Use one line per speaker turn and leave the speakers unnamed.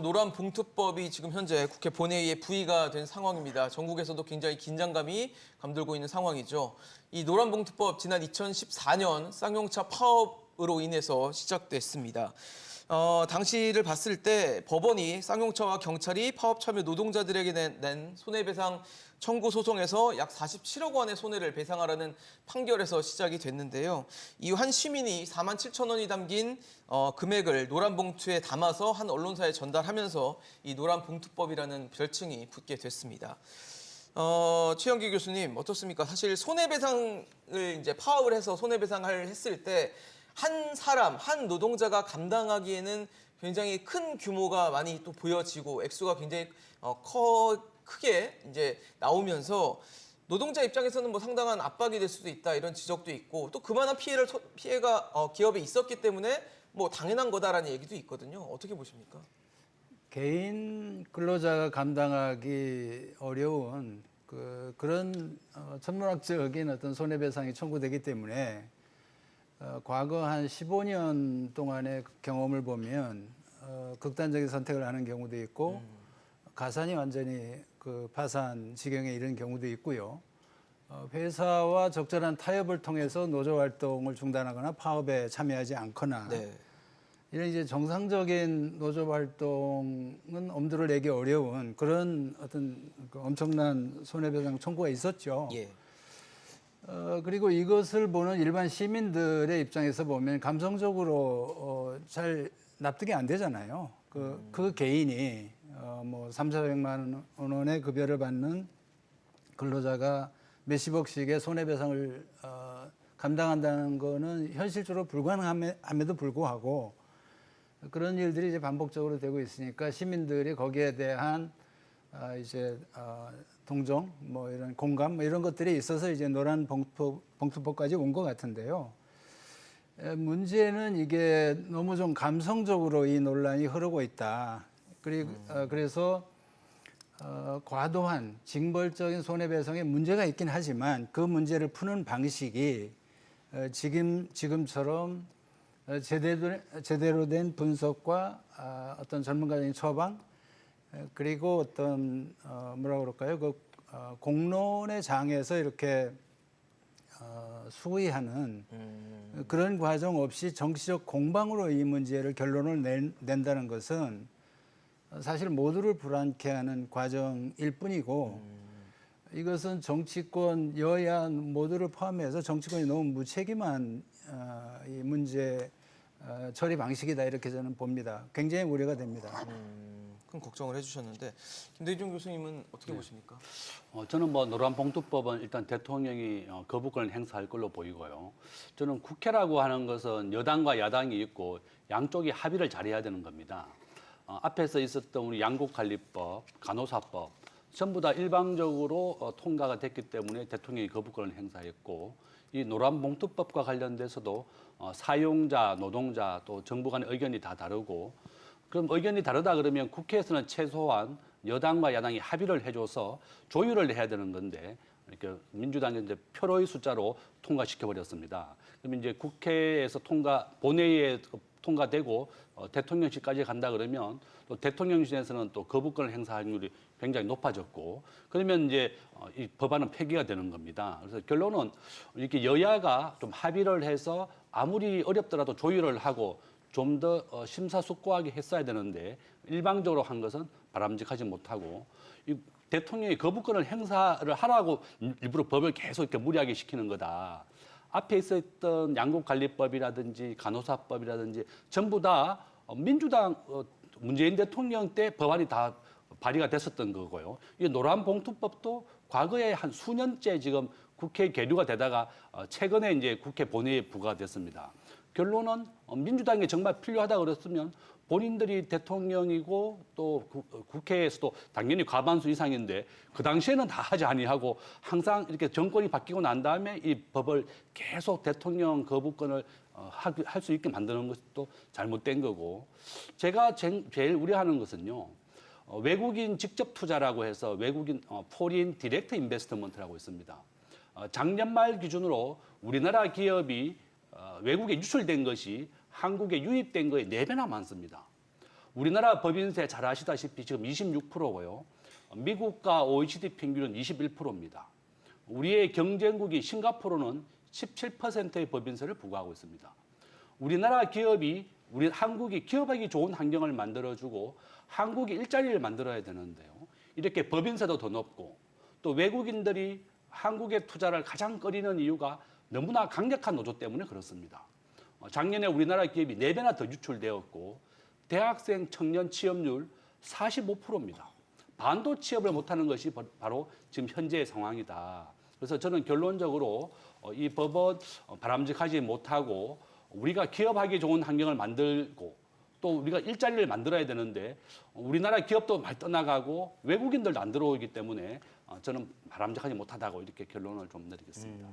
노란봉투법이 지금 현재 국회 본회의에 부의가 된 상황입니다. 전국에서도 굉장히 긴장감이 감돌고 있는 상황이죠. 이 노란봉투법 지난 2014년 쌍용차 파업으로 인해서 시작됐습니다. 당시를 봤을 때 법원이 쌍용차와 경찰이 파업 참여 노동자들에게 낸 손해배상 청구 소송에서 약 47억 원의 손해를 배상하라는 판결에서 시작이 됐는데요. 이후 한 시민이 4만 7천 원이 담긴 금액을 노란 봉투에 담아서 한 언론사에 전달하면서 이 노란 봉투법이라는 별칭이 붙게 됐습니다. 최영기 교수님 어떻습니까? 사실 손해배상을 이제 파업을 해서 손해배상을 했을 때 한 사람, 한 노동자가 감당하기에는 굉장히 큰 규모가 많이 또 보여지고 액수가 굉장히 크게 이제 나오면서 노동자 입장에서는 뭐 상당한 압박이 될 수도 있다 이런 지적도 있고 또 그만한 피해가 기업에 있었기 때문에 뭐 당연한 거다라는 얘기도 있거든요. 어떻게 보십니까?
개인 근로자가 감당하기 어려운 그런 천문학적인 어떤 손해배상이 청구되기 때문에 과거 한 15년 동안의 경험을 보면 극단적인 선택을 하는 경우도 있고 가산이 완전히 파산 지경에 이른 경우도 있고요. 회사와 적절한 타협을 통해서 노조 활동을 중단하거나 파업에 참여하지 않거나
네.
이런 이제 정상적인 노조 활동은 엄두를 내기 어려운 그런 어떤 엄청난 손해배상 청구가 있었죠.
예.
그리고 이것을 보는 일반 시민들의 입장에서 보면 감성적으로 잘 납득이 안 되잖아요. 그 개인이 뭐 300~400만 원의 급여를 받는 근로자가 몇십억씩의 손해배상을 감당한다는 거는 현실적으로 불가능함에도 불구하고 그런 일들이 이제 반복적으로 되고 있으니까 시민들이 거기에 대한 이제 동정, 뭐 이런 공감, 뭐 이런 것들이 있어서 이제 노란 봉투법까지 온 것 같은데요. 문제는 이게 너무 좀 감성적으로 이 논란이 흐르고 있다. 그리고 그래서 과도한 징벌적인 손해배상에 문제가 있긴 하지만 그 문제를 푸는 방식이 지금처럼 제대로 된 분석과 어떤 전문가적인 처방 그리고 어떤 뭐라 그럴까요? 공론의 장에서 이렇게 수의하는 그런 과정 없이 정치적 공방으로 이 문제를 결론을 낸다는 것은 사실 모두를 불안케 하는 과정일 뿐이고 이것은 정치권, 여야 모두를 포함해서 정치권이 너무 무책임한 이 문제 처리 방식이다 이렇게 저는 봅니다. 굉장히 우려가 됩니다.
큰 걱정을 해주셨는데 김대중 교수님은 어떻게 보십니까?
저는 뭐 노란봉투법은 일단 대통령이 거부권을 행사할 걸로 보이고요. 저는 국회라고 하는 것은 여당과 야당이 있고 양쪽이 합의를 잘해야 되는 겁니다. 앞에서 있었던 우리 양국관리법, 간호사법 전부 다 일방적으로 통과가 됐기 때문에 대통령이 거부권을 행사했고 이 노란봉투법과 관련돼서도 사용자, 노동자 또 정부 간의 의견이 다 다르고 그럼 의견이 다르다 그러면 국회에서는 최소한 여당과 야당이 합의를 해줘서 조율을 해야 되는 건데 이렇게 민주당이 이제 표로의 숫자로 통과시켜 버렸습니다. 그러면 이제 국회에서 본회의에 통과되고 대통령실까지 간다 그러면 또 대통령실에서는 또 거부권을 행사할 확률이 굉장히 높아졌고 그러면 이제 이 법안은 폐기가 되는 겁니다. 그래서 결론은 이렇게 여야가 좀 합의를 해서 아무리 어렵더라도 조율을 하고 좀 더 심사숙고하게 했어야 되는데 일방적으로 한 것은 바람직하지 못하고 이 대통령이 거부권을 행사를 하라고 일부러 법을 계속 이렇게 무리하게 시키는 거다. 앞에 있었던 양국관리법이라든지 간호사법이라든지 전부 다 민주당 문재인 대통령 때 법안이 다 발의가 됐었던 거고요. 이 노란봉투법도 과거에 한 수년째 지금 국회에 계류가 되다가 최근에 이제 국회 본회의에 부과됐습니다. 결론은 민주당이 정말 필요하다 그랬으면 본인들이 대통령이고 또 국회에서도 당연히 과반수 이상인데 그 당시에는 다 하지 아니하고 항상 이렇게 정권이 바뀌고 난 다음에 이 법을 계속 대통령 거부권을 할 수 있게 만드는 것도 잘못된 거고 제가 제일 우려하는 것은요. 외국인 직접 투자라고 해서 외국인 포린 디렉트 인베스트먼트라고 있습니다. 작년 말 기준으로 우리나라 기업이 외국에 유출된 것이 한국에 유입된 거의 4배나 많습니다. 우리나라 법인세 잘 아시다시피 지금 26%고요. 미국과 OECD 평균은 21%입니다. 우리의 경쟁국이 싱가포르는 17%의 법인세를 부과하고 있습니다. 우리나라 기업이 우리 한국이 기업하기 좋은 환경을 만들어주고 한국이 일자리를 만들어야 되는데요. 이렇게 법인세도 더 높고 또 외국인들이 한국의 투자를 가장 꺼리는 이유가 너무나 강력한 노조 때문에 그렇습니다. 작년에 우리나라 기업이 4배나 더 유출되었고 대학생 청년 취업률 45%입니다. 반도 취업을 못하는 것이 바로 지금 현재의 상황이다. 그래서 저는 결론적으로 이 법은 바람직하지 못하고 우리가 기업하기 좋은 환경을 만들고 또 우리가 일자리를 만들어야 되는데 우리나라 기업도 많이 떠나가고 외국인들도 안 들어오기 때문에 저는 바람직하지 못하다고 이렇게 결론을 좀 내리겠습니다.